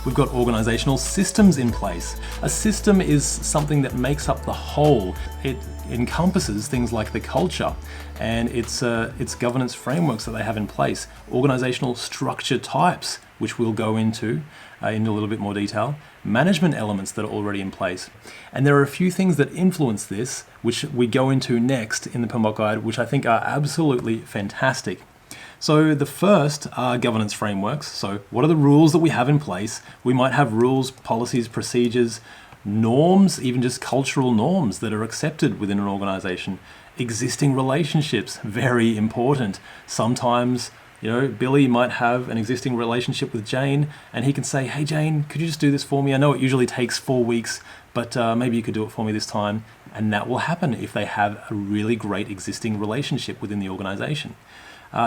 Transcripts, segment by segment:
We've got organizational systems in place. A system is something that makes up the whole. It encompasses things like the culture and its governance frameworks that they have in place, organizational structure types, which we'll go into in a little bit more detail, management elements that are already in place. And there are a few things that influence this, which we go into next in the PMBOK guide, which I think are absolutely fantastic. So the first are governance frameworks. So what are the rules that we have in place? We might have rules, policies, procedures, norms, even just cultural norms that are accepted within an organization. Existing relationships, very important. Sometimes, Billy might have an existing relationship with Jane and he can say, hey Jane, could you just do this for me? I know it usually takes 4 weeks, but maybe you could do it for me this time. And that will happen if they have a really great existing relationship within the organization.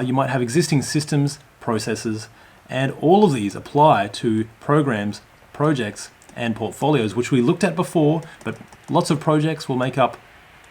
You might have existing systems, processes, and all of these apply to programs, projects, and portfolios, which we looked at before, but lots of projects will make up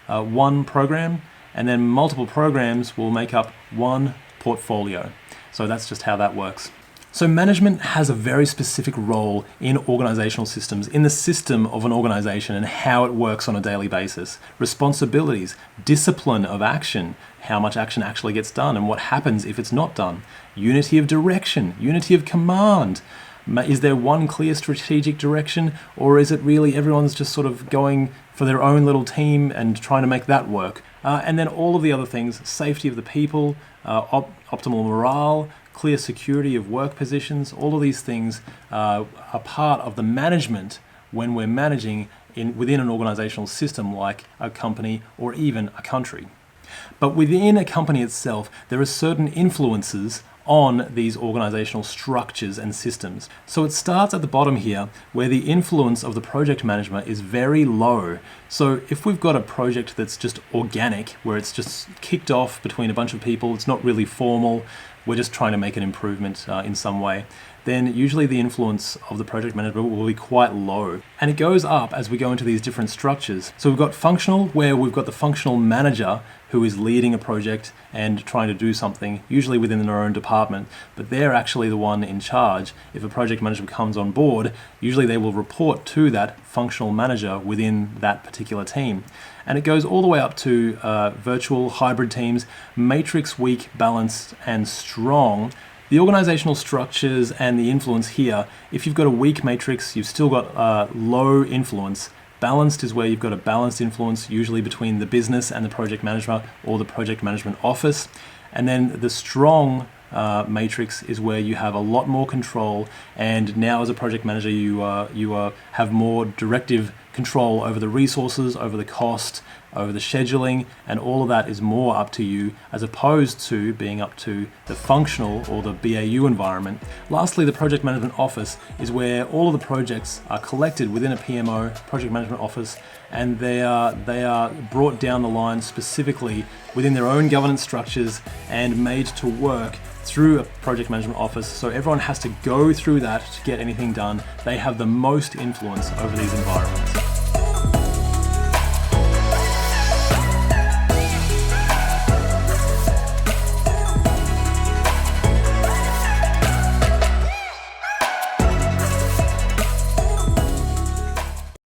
one program, and then multiple programs will make up one portfolio. So that's just how that works. So management has a very specific role in organizational systems, in the system of an organization and how it works on a daily basis. Responsibilities, discipline of action, how much action actually gets done and what happens if it's not done. Unity of direction, unity of command. Is there one clear strategic direction, or is it really everyone's just sort of going for their own little team and trying to make that work? And then all of the other things, safety of the people, optimal morale, clear security of work positions, all of these things are part of the management when we're managing within an organizational system like a company or even a country. But within a company itself, there are certain influences on these organizational structures and systems. So it starts at the bottom here, where the influence of the project management is very low. So if we've got a project that's just organic, where it's just kicked off between a bunch of people, it's not really formal, we're just trying to make an improvement in some way, then usually the influence of the project management will be quite low. And it goes up as we go into these different structures. So we've got functional, where we've got the functional manager who is leading a project and trying to do something, usually within their own department, but they're actually the one in charge. If a project manager comes on board, usually they will report to that functional manager within that particular team. And it goes all the way up to virtual hybrid teams, matrix, weak, balanced, and strong. The organizational structures and the influence here, if you've got a weak matrix, you've still got low influence. Balanced is where you've got a balanced influence, usually between the business and the project manager or the project management office. And then the strong matrix is where you have a lot more control, and now as a project manager you have more directive control over the resources, over the cost, over the scheduling, and all of that is more up to you as opposed to being up to the functional or the BAU environment. Lastly, the project management office is where all of the projects are collected within a PMO, project management office, and they are brought down the line specifically within their own governance structures and made to work through a project management office. So everyone has to go through that to get anything done. They have the most influence over these environments.